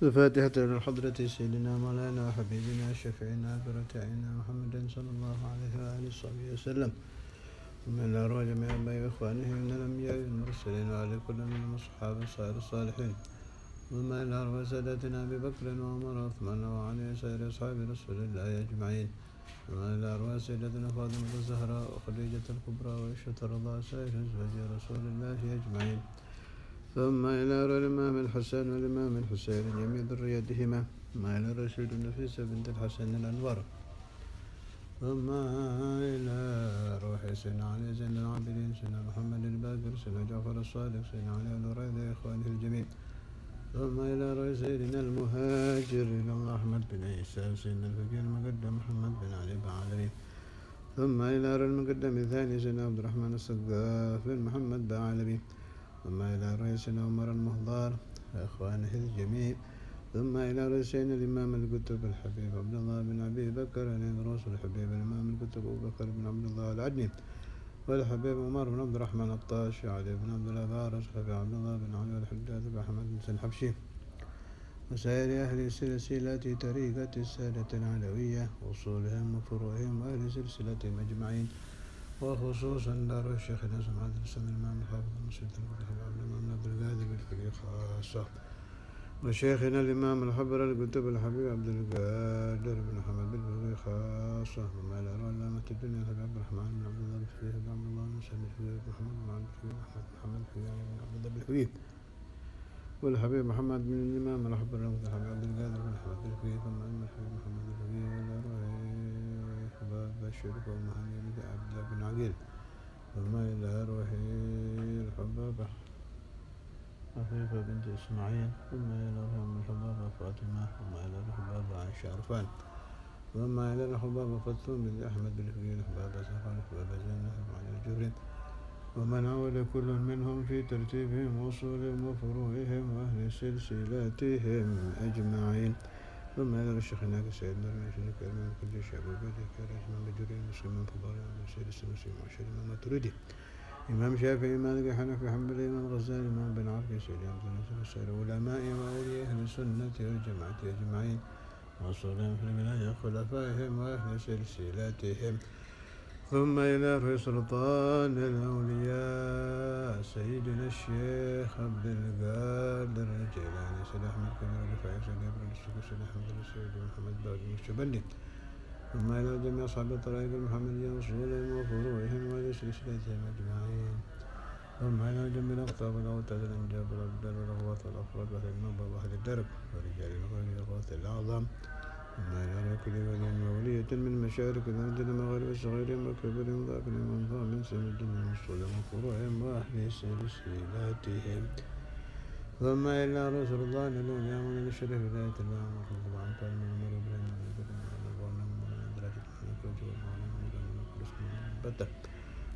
الفاتحة للحضرة سيدنا مولانا وحبيبنا شفيعنا برتعنا محمد صلى الله عليه وآله وصحبه وسلم، ومن الأرواح جميع أبائي وإخوانه من الأنبياء والمرسلين وعلى كل من الصحابة وسائر الصالحين، وما إلى أرواح سادتنا أبي بكر وعمر وعثمان وعلي سائر أصحاب رسول الله أجمعين، وما إلى أرواح سيدتنا فاطمة الزهراء وخديجة الكبرى وعائشة رضا سائر أزواج رسول الله أجمعين، ثم إلى الإمام الحسن والإمام الحسين جميع ذريتهما، ما إلى الرشيد النفيس بنت الحسن الأنور، ثم إلى روح سيدنا علي زين العابدين سيدنا محمد الباقر سيدنا جعفر الصادق سيدنا علي الوريد إخوانه الجميع، ثم إلى روح سيدنا المهاجر إلى الله أحمد بن عيسى سيدنا الفقير المقدم محمد بن علي بن علوي، ثم إلى روح المقدم الثاني سيدنا عبد الرحمن الصقاف بن محمد بن علوي، ثم إلى رئيسنا عمر المهضار وإخوانه الجميع، ثم إلى رئيسنا الإمام الكتب الحبيب عبد الله بن أبي بكر الرسول الحبيب الإمام الكتب أبو بكر بن عبد الله العدني، والحبيب عمر بن عبد الرحمن الطاشي علي بن عبد الله فارس حبيب عبد الله بن علي والحجاج بن أحمد بن الحبشي، وسائر أهل سلسلة طريقة السادة العلوية وصولهم وفروعهم وأهل سلسلتهم أجمعين، وخصوصا دار الشيخ ناصر عبد السلام الإمام الحافظ المسجد الإمام عبد القادر بالفقيه خاصة، وشيخنا الإمام الحبر الكتب الحبيب عبد القادر بن محمد بالفقيه خاصة، وما إلى علامة الدنيا الحبيب عبد الرحمن بن عبد الله بالفقيه بن عبد الله بن سعد بالفقيه محمد بن عبد الفقيه أحمد محمد بالفقيه بن عبد الله بالفقيه، والحبيب محمد بن الإمام الحبر الحبيب عبد القادر بن أحمد بالفقيه، ثم أما الحبيب محمد بالفقيه وإلى روح باب الشرك ومهني عبد الله بن عقيل، ثم إلى روح الحبابة عفيفة بنت إسماعيل، ثم إلى روح الحبابة فاطمة، ثم إلى الحبابة عائشة عرفان، ثم إلى الحبابة فاطمة بنت أحمد بن فقيه الحبابة زهرا الحبابة زينب عن الجهري، ومن عود كل منهم في ترتيبهم وصولهم وفروعهم وأهل سلسلاتهم أجمعين، ثم إلى الشيخ هناك سيدنا المشرك من كل شعب وبدء كراج من بجرين مسلم فضائل من سيد السمسي وعشر من ماتريدي، إمام شافعي مالك حنفي حنبلي إمام غزالي إمام بن عرفي سيد عبد الناصر السائر علماء وأولياء أهل السنة والجماعة أجمعين، وصولهم في الولاية خلفائهم وأهل سلسلاتهم، ثم إلى رئيس سلطان الأولياء سيدنا الشيخ عبد القادر الجيلاني سيد أحمد كبير الرفاعي سيد إبراهيم السكي سيد أحمد السيد محمد باقي الشبندي، ثم إلى جميع أصحاب الطرائق المحمدية وصولهم وفروعهم وإلى سلسلتهم أجمعين، ثم إلى جميع الأقطاب والأوتاد الأنجاب والأبدال والأغواث والأفراد وأهل المنبر وأهل الدرب ورجال الغوث الأعظم، ثم إلى كل ولي وولية من مشارق الأرض المغارب صغيرهم وكبرهم ذاكرهم وانفع من سن الدنيا وصولهم وفروعهم وأهل سلسلاتهم، ثم إلى رسول الله الأولياء من الشريف ولاية الله ورحمة الله عنه قال من أمر إبراهيم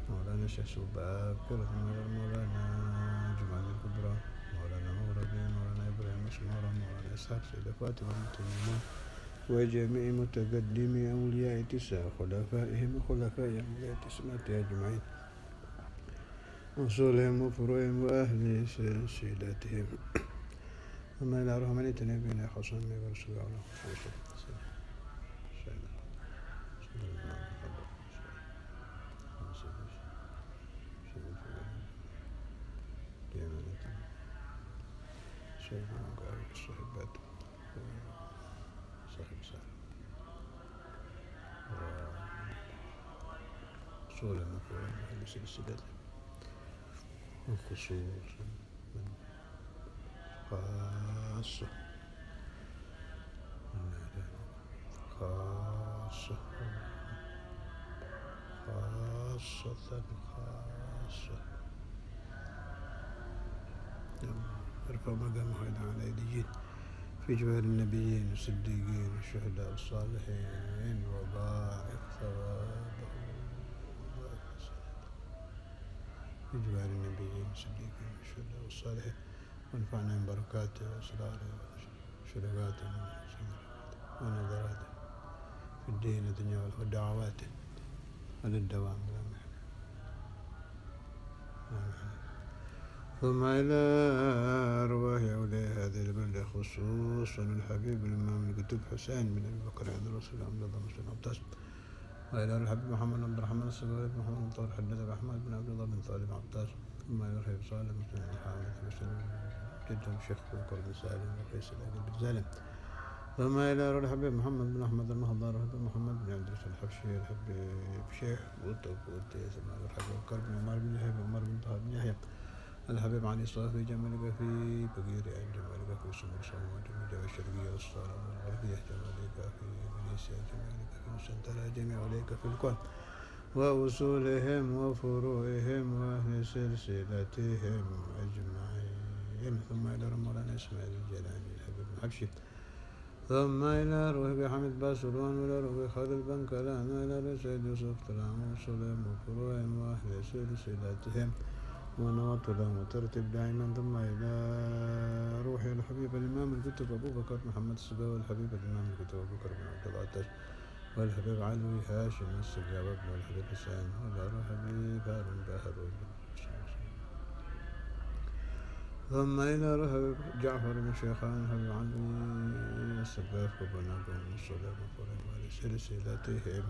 مولانا الشيخ باكر، مولانا جمال الكبرى، مولانا مغربي، مولانا إبراهيم مسمورة، مولانا إسحاق سيدة فاطمة بنت المنون، وجميع متقدمي أولياء تسع خلفائهم وخلفاء أولياء تسعة أجمعين، وصولهم وفروعهم وأهل سلسلتهم، ثم إلى رحمة نبينا حسن ورسول الله صاحبات صاحب سهل وصول المفروض أهل سلسلته، وخصوصا من خاصة خاصة ارفع مقام هذا على أيديين في جوار النبيين والصديقين والشهداء والصالحين، وضاعف ثوابه في جوار النبيين والصديقين والشهداء والصالحين، وانفعنا من بركاته وأسراره وشركاته ونظراته في الدين والدنيا ودعواته على الدوام. ثم إلى أرواح أولياء هذه البلدة خصوصا الحبيب الإمام الكتب حسين بن أبي بكر عند رسول الله عبد الله مسلم عباس، وإلى الحبيب محمد بن عبد الرحمن الصغير بن محمد بن طاهر حدث أحمد بن عبد الله بن طالب عباس، ثم إلى الحبيب صالح مسلم بن حامد مسلم جدهم شيخ بكر بن سالم وقيس بن سالم، ثم إلى الحبيب محمد بن أحمد المهضر محمد بن عبد الرحمن الحبشي الحبيب شيخ وتوكوت سمع الحبيب بكر بن عمر بن يحيى بن عمر بن طه بن يحيى الحبيب علي الصلاة في جمالك في بقير عين جمالك في سمر صومات الجبل الشرقية والصالة والغربية جمالك في فينيسيا جمالك في مسنترا جميع عليك في الكون وأصولهم وفروعهم وأهل سلسلتهم أجمعين، ثم إلى مولانا إسماعيل الجيلاني الحبيب الحبشي، ثم إلى روح حمد باسلون وإلى روح خالد بن كلان وإلى سيد يوسف طلعم وسليم وفروعهم وأهل سلسلتهم ونواطلهم وترتب دائما، ثم إلى روح الحبيب الإمام الكتب أبو بكر محمد السباوي والحبيب الإمام الكتب أبو بكر بن عبد الله والحبيب علوي هاشم السجاب بن الحبيب حسين وإلى روح الحبيب هارون باهر، ثم إلى روح جعفر بن شيخان الحبيب علوي السقاف وبن أبو الصلاة وفرهم سلسلتهم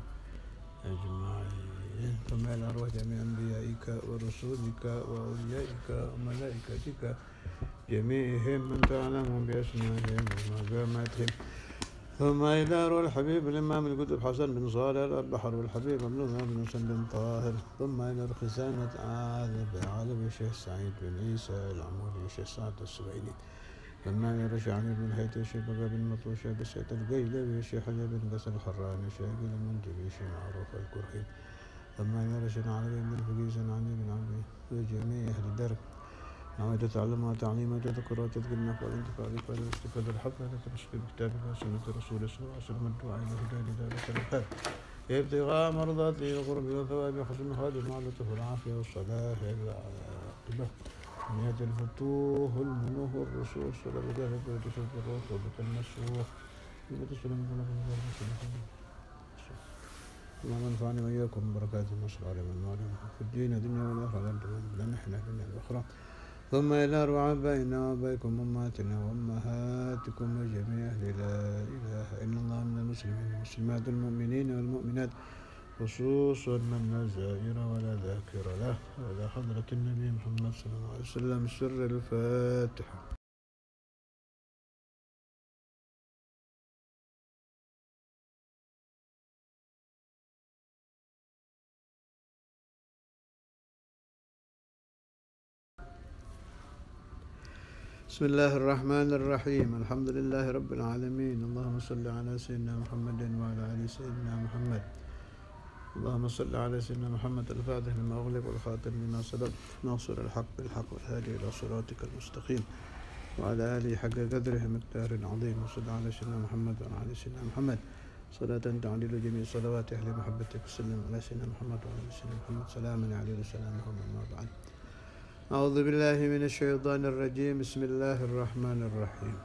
أجمعين، ثم إلى روح جميع أنبيائك ورسولك وأوليائك وملائكتك جميعهم من تعلمهم بأسمائهم ومقاماتهم، ثم إلى روح الحبيب الإمام الكتب حسن بن صالح البحر والحبيب مملوك بن حسن بن طاهر، ثم إلى خزانة عالم الشيخ سعيد بن عيسى العمودي الشيخ سعد السويني، ثم إلى رشعني بن الحيث الشيخ بقى بن مطوش بسيط القيلبي الشيخ علي بن قسم الحراني الشيخ المنجبي الشيخ معروف الكرخي، ثم إلى رشد علي بن الفقيس علي بن عبد وجميع أهل الدرب نويت تعلم وتعليم وتذكر وتذكر النفع والانتفاع بفعل والاستفادة الحفظ لترشد بكتاب وسنة رسول صلى الله عليه وسلم الدعاء إلى هداية ذلك الخير ابتغاء مرضاته القرب والثواب وحسن خادم معلته العافية والصلاح العاقبة نهاية الفتوح المنوح الرسول صلى الله عليه وسلم وتشرف الروح وبك المسوح وتسلم اللهم انفعني وإياكم ببركات النصر على من معلم في الدين الدنيا والآخرة لا نحن الدنيا الأخرى، ثم إلى أرواح آبائنا وآبائكم وأمهاتنا وأمهاتكم وجميع أهل لا إله إلا الله من المسلمين والمسلمات المؤمنين والمؤمنات خصوصا من لا زائر ولا ذاكر له، وإلى حضرة النبي محمد صلى الله عليه وسلم سر الفاتحة. بسم الله الرحمن الرحيم، الحمد لله رب العالمين، اللهم صل على سيدنا محمد وعلى آل سيدنا محمد، اللهم صل على سيدنا محمد الفاتح لما أغلق والخاتم لما سبق ناصر الحق بالحق والهادي إلى صراطك المستقيم وعلى آله حق قدره مقدار عظيم، وصل على سيدنا محمد وعلى آل سيدنا محمد صلاة تعدل جميع صلوات أهل محبتك، وسلم على سيدنا محمد وعلى آل سيدنا محمد سلاما عليه وسلامه وما بعد. أعوذ بالله من الشيطان الرجيم، بسم الله الرحمن الرحيم.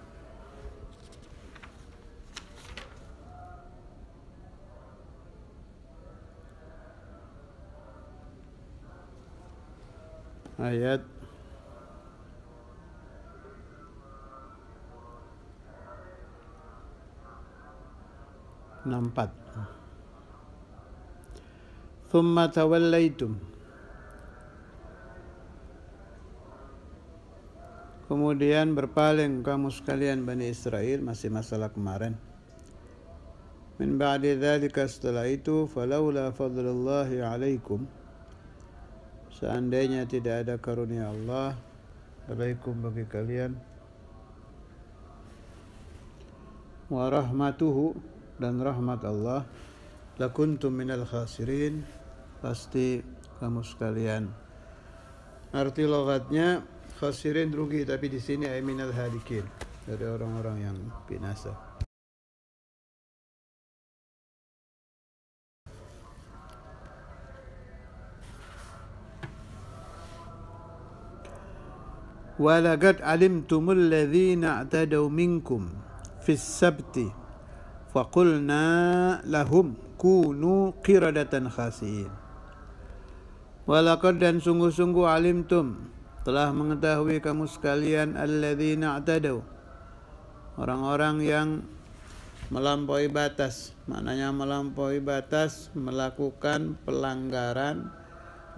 Ayat 64. Thumma tawallaitum, kemudian berpaling kamu sekalian Bani Israel, masih masalah kemarin. Min ba'di dzalika, setelah itu, falaula fadlullahi alaikum, seandainya tidak ada karunia Allah alaikum bagi kalian, wa rahmatuhu, dan rahmat Allah, lakuntum minal khasirin, pasti kamu sekalian. Arti logatnya khasirin rugi, tapi di sini ay minal halikin, dari orang-orang yang binasa. Walaqad alimtumul ladzina i'tadaw minkum fis sabti faqulna lahum kunu qiradatan khasiin. Walaqad, dan sungguh-sungguh, alimtum, telah mengetahui kamu sekalian alladzina i'tadaw, orang-orang yang melampaui batas. Maknanya melampaui batas, melakukan pelanggaran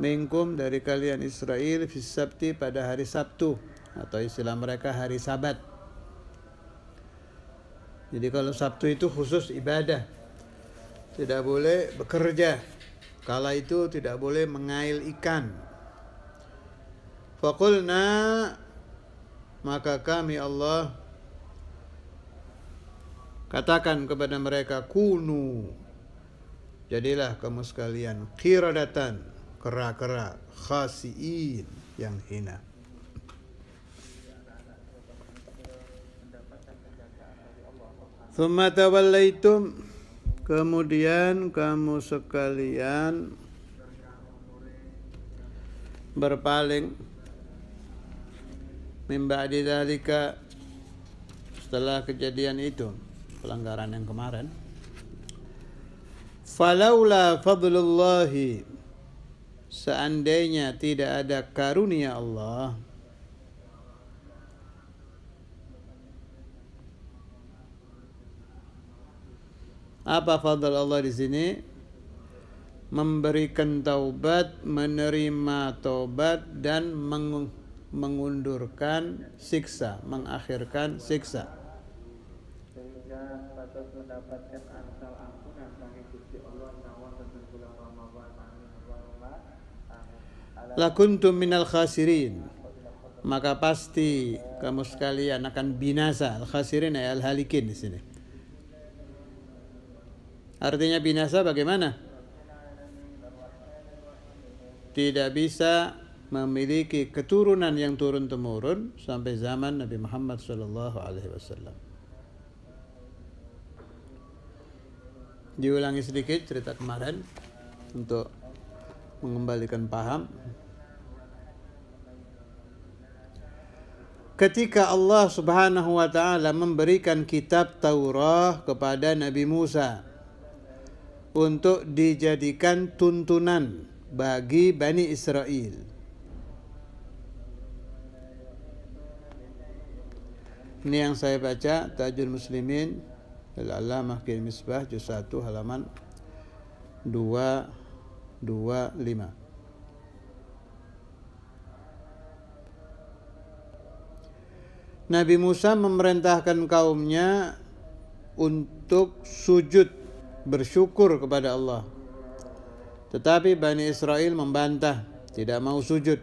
minkum dari kalian Israel fis sabti, pada hari Sabtu, atau istilah mereka hari Sabat. Jadi kalau Sabtu itu khusus ibadah, tidak boleh bekerja. Kala itu tidak boleh mengail ikan. Faqulna, maka kami Allah katakan kepada mereka, kunu, jadilah kamu sekalian qiradatan, kera-kera, khasiin, yang hina. Tsumma tawallaitum, kemudian kamu sekalian berpaling, min ba'di dzalika, setelah kejadian itu, pelanggaran yang kemarin. Falaula fadlullahi, seandainya tidak ada karunia Allah, apa fadl Allah di sini? Memberikan taubat, menerima taubat, dan mengundurkan siksa, mengakhirkan siksa. Sehingga patut mendapatkan angsal ampunan bagi Gusti Allah nyawa tentang bulan Ramadan. Lakuntum minal khasirin, maka pasti kamu sekalian akan binasa. Al-khasirin ay al-halikin di sini. Artinya binasa bagaimana? Tidak bisa memiliki keturunan yang turun-temurun sampai zaman Nabi Muhammad SAW. Diulangi sedikit cerita kemarin untuk mengembalikan paham. Ketika Allah Subhanahu wa taala memberikan kitab Taurat kepada Nabi Musa untuk dijadikan tuntunan bagi Bani Israel, ini yang saya baca Tajul Muslimin Al-Allamah Qiyil Misbah juz 1 halaman 225. Nabi Musa memerintahkan kaumnya untuk sujud bersyukur kepada Allah. Tetapi Bani Israel membantah, tidak mau sujud,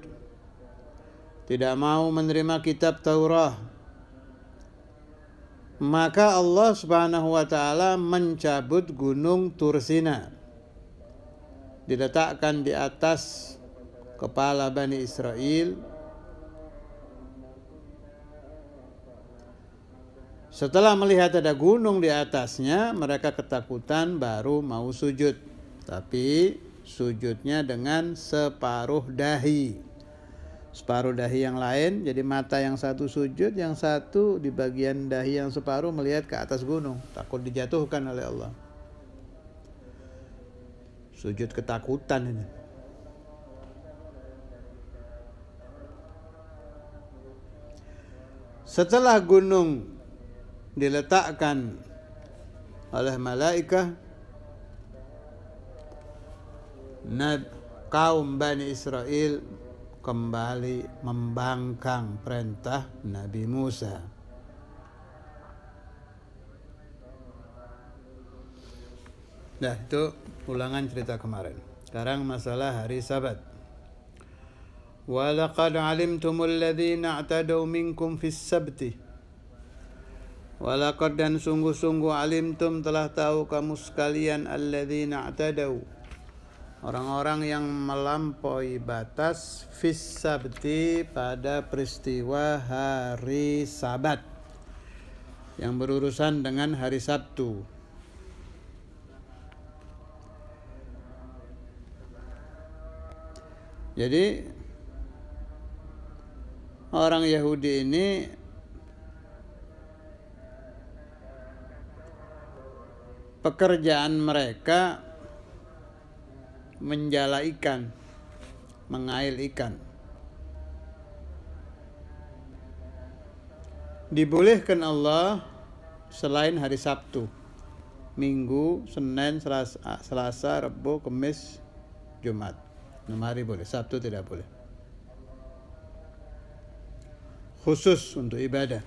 tidak mau menerima kitab Taurat. Maka Allah Subhanahu wa taala mencabut gunung Tursina, diletakkan di atas kepala Bani Israel. Setelah melihat ada gunung di atasnya, mereka ketakutan baru mau sujud. Tapi sujudnya dengan separuh dahi. Separuh dahi yang lain, jadi mata yang satu sujud, yang satu di bagian dahi yang separuh melihat ke atas gunung. Takut dijatuhkan oleh Allah. Sujud ketakutan ini. Setelah gunung diletakkan oleh malaikat, kaum Bani Israel kembali membangkang perintah Nabi Musa. Nah, itu ulangan cerita kemarin. Sekarang masalah hari Sabat. Wa laqad alimtumul ladzina i'tadaw minkum fis sabti. Walaqad, dan sungguh-sungguh, alimtum, telah tahu kamu sekalian, alladzina i'tadaw, orang-orang yang melampaui batas, fis sabti, pada peristiwa hari Sabat yang berurusan dengan hari Sabtu. Jadi orang Yahudi ini pekerjaan mereka menjala ikan, mengail ikan. dibolehkan Allah selain hari Sabtu, Minggu, Senin, Selasa, Rabu, Kamis, Jumat. 6 hari boleh, Sabtu tidak boleh. Khusus untuk ibadah.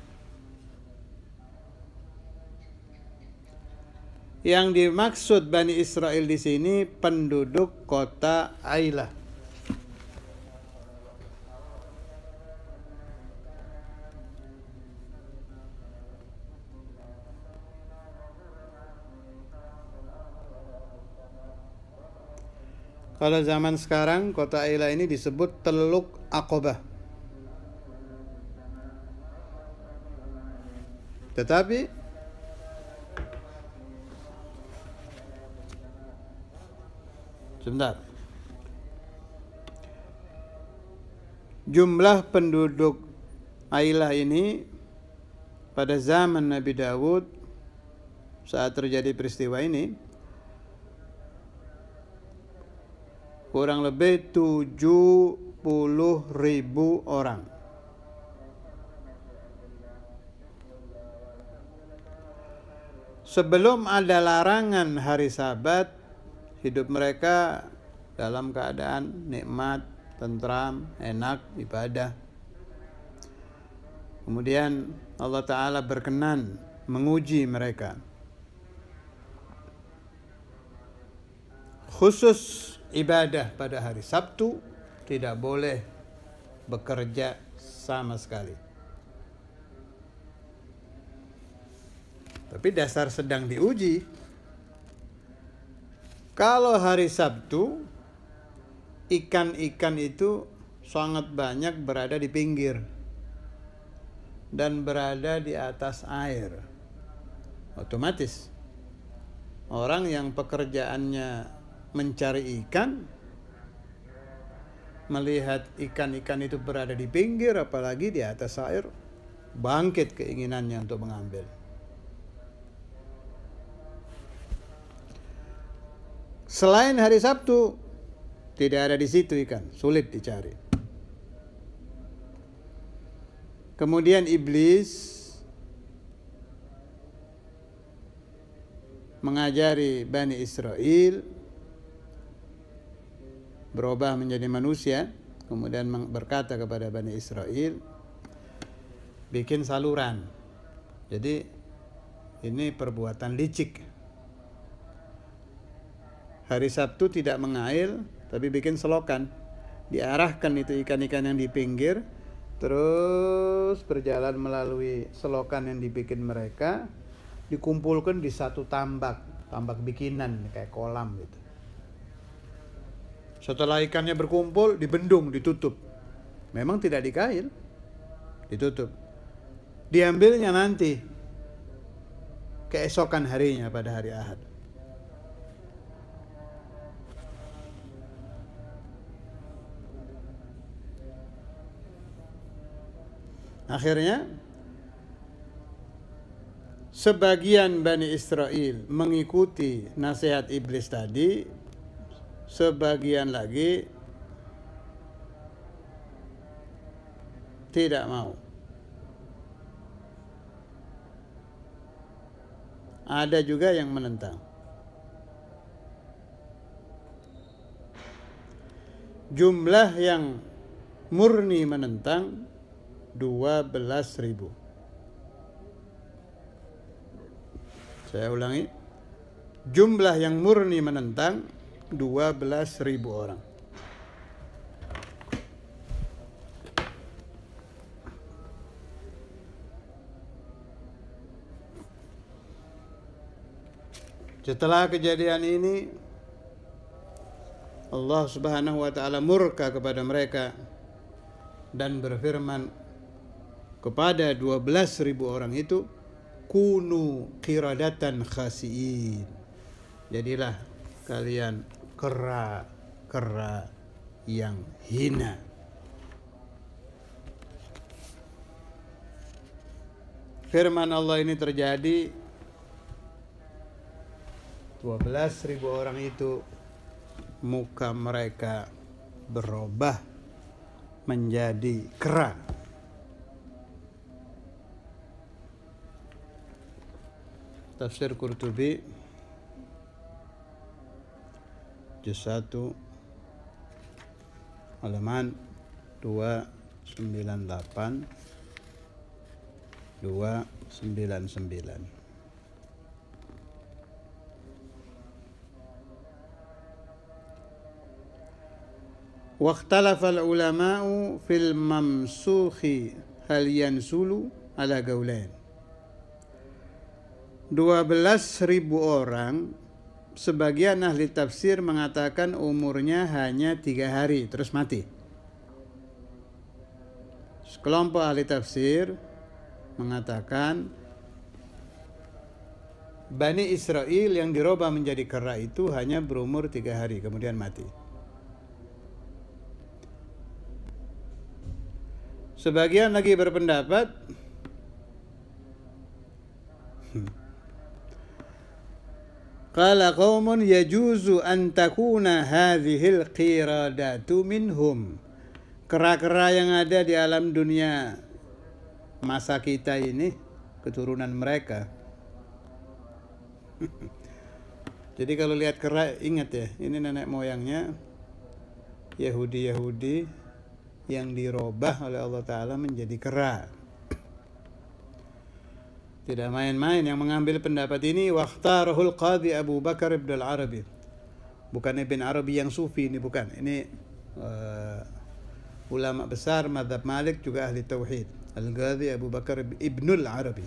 Yang dimaksud Bani Israel di sini penduduk kota Ailah. Kalau zaman sekarang kota Ailah ini disebut Teluk Aqabah. Tetapi sebentar. Jumlah penduduk Ailah ini pada zaman Nabi Daud saat terjadi peristiwa ini kurang lebih 70.000 orang. Sebelum ada larangan hari Sabat, hidup mereka dalam keadaan nikmat, tentram, enak, ibadah. Kemudian Allah Ta'ala berkenan menguji mereka. Khusus ibadah pada hari Sabtu, tidak boleh bekerja sama sekali. Tapi dasar sedang diuji. Kalau hari Sabtu, ikan-ikan itu sangat banyak berada di pinggir dan berada di atas air. Otomatis orang yang pekerjaannya mencari ikan, melihat ikan-ikan itu berada di pinggir apalagi di atas air, bangkit keinginannya untuk mengambil. Selain hari Sabtu, tidak ada di situ ikan, sulit dicari. Kemudian iblis mengajari Bani Israel berubah menjadi manusia, kemudian berkata kepada Bani Israel, bikin saluran. Jadi ini perbuatan licik. Hari Sabtu tidak mengail, tapi bikin selokan. Diarahkan itu ikan-ikan yang di pinggir, terus berjalan melalui selokan yang dibikin mereka, dikumpulkan di satu tambak bikinan kayak kolam gitu. Setelah ikannya berkumpul, dibendung, ditutup. Memang tidak dikail, ditutup. Diambilnya nanti keesokan harinya pada hari Ahad. Akhirnya sebagian Bani Israel mengikuti nasihat iblis tadi, sebagian lagi tidak mau. Ada juga yang menentang. Jumlah yang murni menentang 12.000. Saya ulangi. Jumlah yang murni menentang 12.000 orang. Setelah kejadian ini, Allah Subhanahu wa taala murka kepada mereka dan berfirman kepada 12.000 orang itu, kunu qiradatan khasiin. Jadilah kalian kera yang hina. Firman Allah ini terjadi, 12.000 orang itu muka mereka berubah menjadi kera. Tafsir Qurtubi juz 1 halaman 298 299. Waqtalafal ulama'u fil mamsukhi hal yansulu ala gaulain. 12.000 orang, sebagian ahli tafsir mengatakan umurnya hanya 3 hari terus mati. Sekelompok ahli tafsir mengatakan Bani Israel yang dirubah menjadi kera itu hanya berumur 3 hari kemudian mati. Sebagian lagi berpendapat qala qaumun yajuzu an takuna hadhil qiradatu minhum. Kera-kera yang ada di alam dunia masa kita ini keturunan mereka. Jadi kalau lihat kera ingat ya, ini nenek moyangnya Yahudi yang dirubah oleh Allah Ta'ala menjadi kera. Tidak main-main yang mengambil pendapat ini. Waqtarahul Qadhi Abu Bakar Ibn al-Arabi. Bukan Ibn Arabi yang sufi ini, bukan. Ini ulama besar mazhab Malik juga ahli tauhid. Al-Qadhi Abu Bakar Ibn al-Arabi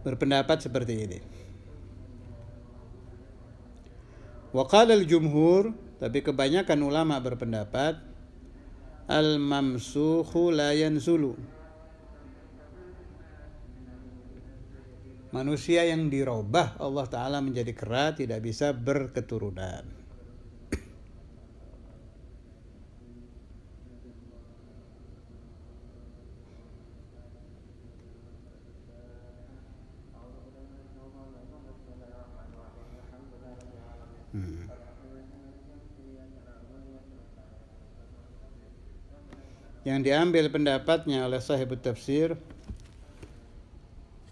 berpendapat seperti ini. Wa qala al-jumhur, tapi kebanyakan ulama berpendapat al-mamsukhu la yansulu. Manusia yang dirubah Allah Ta'ala menjadi kera tidak bisa berketurunan. Yang diambil pendapatnya oleh sahibut tafsir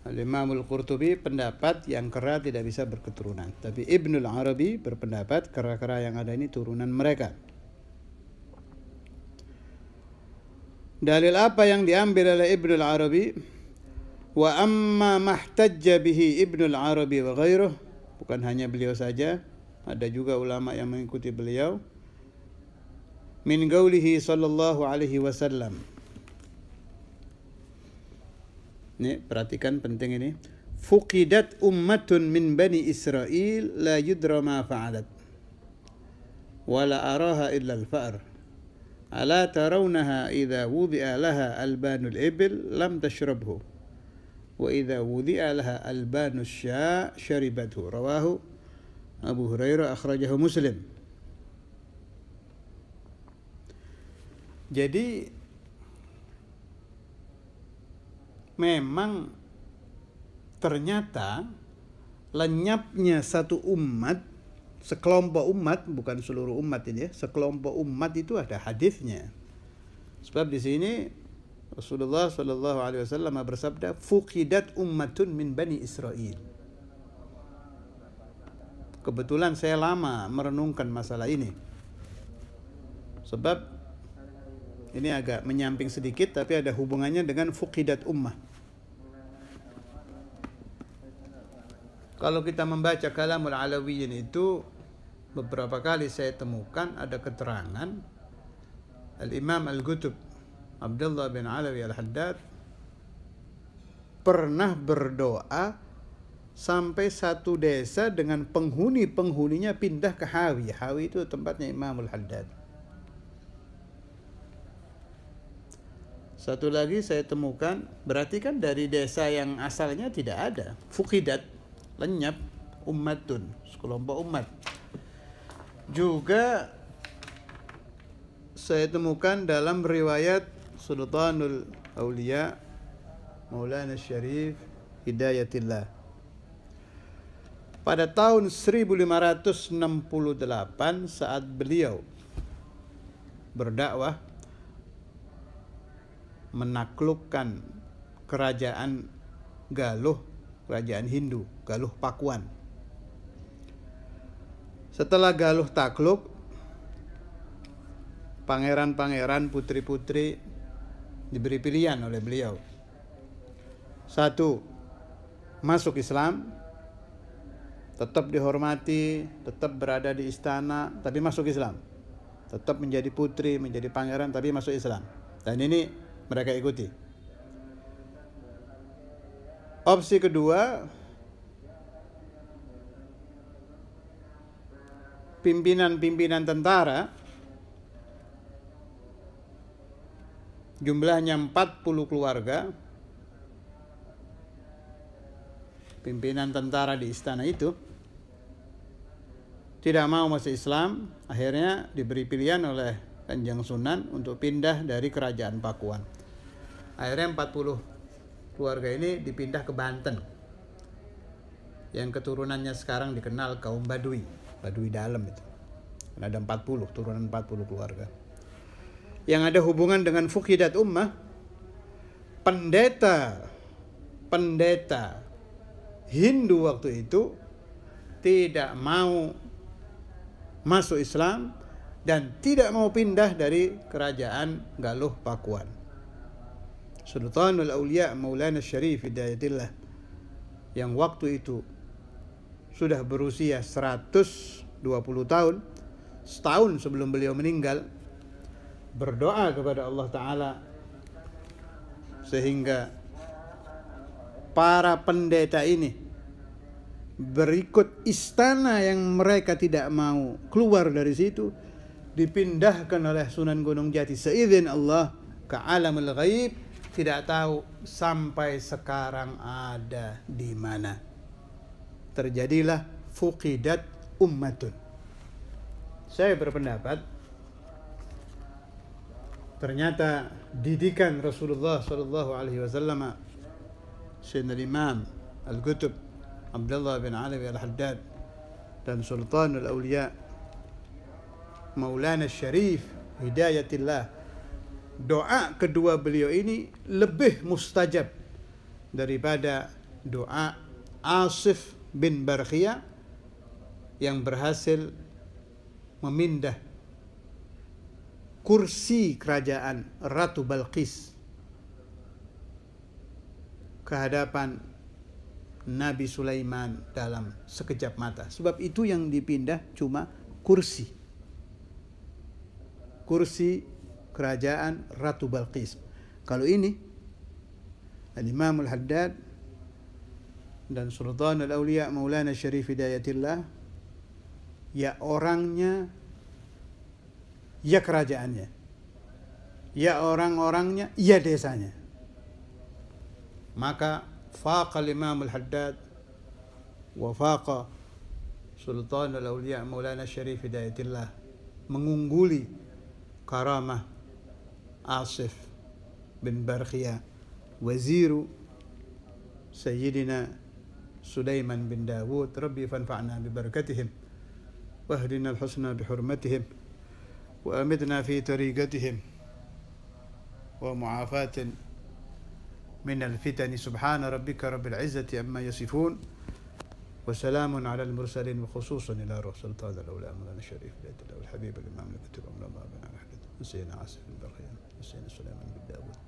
Al-Imamul Qurtubi, pendapat yang kera tidak bisa berketurunan. Tapi Ibnul Arabi berpendapat kera-kera yang ada ini turunan mereka. Dalil apa yang diambil oleh Ibnul Arabi? Wa amma mahtajja bihi Ibnul Arabi wa ghairuh. Bukan hanya beliau saja, ada juga ulama yang mengikuti beliau. Min qaulihi sallallahu alaihi wasallam. Ini perhatikan penting ini. Fuqidat ummatun min bani Israel la yudra ma fa'alat. Wa la araha illa al-fa'r. Ala tarawnaha idza wudi'a laha albanul ibil lam tashrabhu. Wa idza wudi'a laha albanus sya' sharibathu. Rawahu Abu Hurairah, akhrajahu Muslim. Jadi memang ternyata lenyapnya satu umat, sekelompok umat, bukan seluruh umat ini ya, sekelompok umat itu ada hadisnya. Sebab di sini Rasulullah Shallallahu Alaihi Wasallam bersabda, "Fuqidat ummatun min bani Israel." Kebetulan saya lama merenungkan masalah ini, sebab ini agak menyamping sedikit, tapi ada hubungannya dengan fuqidat ummah. Kalau kita membaca Kalamul Alawiyyin itu, beberapa kali saya temukan ada keterangan Al-Imam Al-Qutb Abdullah bin Alawi Al-Haddad pernah berdoa sampai satu desa dengan penghuninya pindah ke Hawi. Hawi itu tempatnya Imam Al-Haddad. Satu lagi saya temukan, berarti kan dari desa yang asalnya tidak ada. Fuqidat, lenyap, ummatun, sekelompok umat. Juga saya temukan dalam riwayat Sultanul Auliya Maulana Syarif Hidayatillah. Pada tahun 1568 saat beliau berdakwah menaklukkan kerajaan Galuh kerajaan Hindu, Galuh Pakuan. Setelah Galuh takluk, pangeran-pangeran, putri-putri diberi pilihan oleh beliau. 1, masuk Islam, tetap dihormati, tetap berada di istana, tapi masuk Islam. Tetap menjadi putri, menjadi pangeran, tapi masuk Islam. Dan ini mereka ikuti. Opsi kedua, pimpinan-pimpinan tentara, jumlahnya 40 keluarga, pimpinan tentara di istana itu tidak mau masuk Islam. Akhirnya diberi pilihan oleh Kanjeng Sunan untuk pindah dari kerajaan Pakuan. Akhirnya 40 keluarga ini dipindah ke Banten, yang keturunannya sekarang dikenal kaum Baduy dalam itu. Ada 40, turunan 40 keluarga. Yang ada hubungan dengan Fuqidat Ummah, pendeta Hindu waktu itu tidak mau masuk Islam dan tidak mau pindah dari kerajaan Galuh Pakuan. Sultanul Aulia Maulana Syarif Hidayatillah, yang waktu itu sudah berusia 120 tahun, setahun sebelum beliau meninggal, berdoa kepada Allah Ta'ala sehingga para pendeta ini berikut istana yang mereka tidak mau keluar dari situ, dipindahkan oleh Sunan Gunung Jati seizin Allah ke alamul ghaib, tidak tahu sampai sekarang ada di mana. Terjadilah fuqidat ummatun. Saya berpendapat ternyata didikan Rasulullah sallallahu alaihi wasallam, Sayyidina Imam Al-Qutb Abdullah bin Alawi Al-Haddad dan Sultanul Aulia Maulana Syarif Hidayatillah, doa kedua beliau ini lebih mustajab daripada doa Asif bin Barkhiyah yang berhasil memindah kursi kerajaan Ratu Balqis ke hadapan Nabi Sulaiman dalam sekejap mata. Sebab itu yang dipindah cuma kursi kerajaan Ratu Balqis. Kalau ini Al-Imam Al-Haddad dan Sultan Al-Awliya Maulana Syarif Hidayatillah, ya orangnya, ya kerajaannya, ya orang-orangnya, ya desanya. Maka faqa Imam Al-Haddad wa faqa Sultan Al-Awliya Maulana Syarif Hidayatillah, mengungguli karamah Asif bin Barkhiyah, waziru Sayyidina Sulaiman bin Dawud. Rabbi fanfa'na bibarakatihim wahdina al-husna bihurmatihim wa amidna fi tariqatihim wa mu'afatin من الفتن. سبحان ربك رب العزة عما يصفون وسلام على المرسلين وخصوصا إلى روح سلطان الأولى مولانا الشريف والحبيب الإمام الكتب أمر الله بن أحمد وسيدنا عاصف بن برخيان وسيدنا سليمان بن داود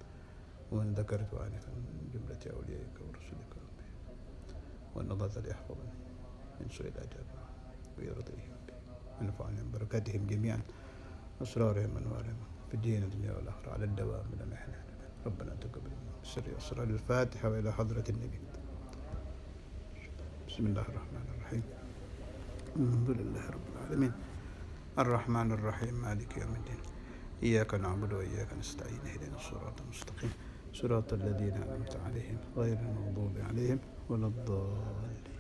ومن ذكرت آنفا من جملة أوليائك ورسلك ربي والنظرة ليحفظني من سوء الأدب ويرضيهم ونفعني من بركاتهم جميعا أسرارهم أنوارهم في الدين الدنيا والآخرة على الدوام بلا محنة. ربنا تقبل سر أسرار الفاتحة وإلى حضرة النبي. بسم الله الرحمن الرحيم. الحمد لله رب العالمين الرحمن الرحيم مالك يوم الدين إياك نعبد وإياك نستعين اهدنا الصراط المستقيم صراط الذين أنعمت عليهم غير المغضوب عليهم ولا الضالين.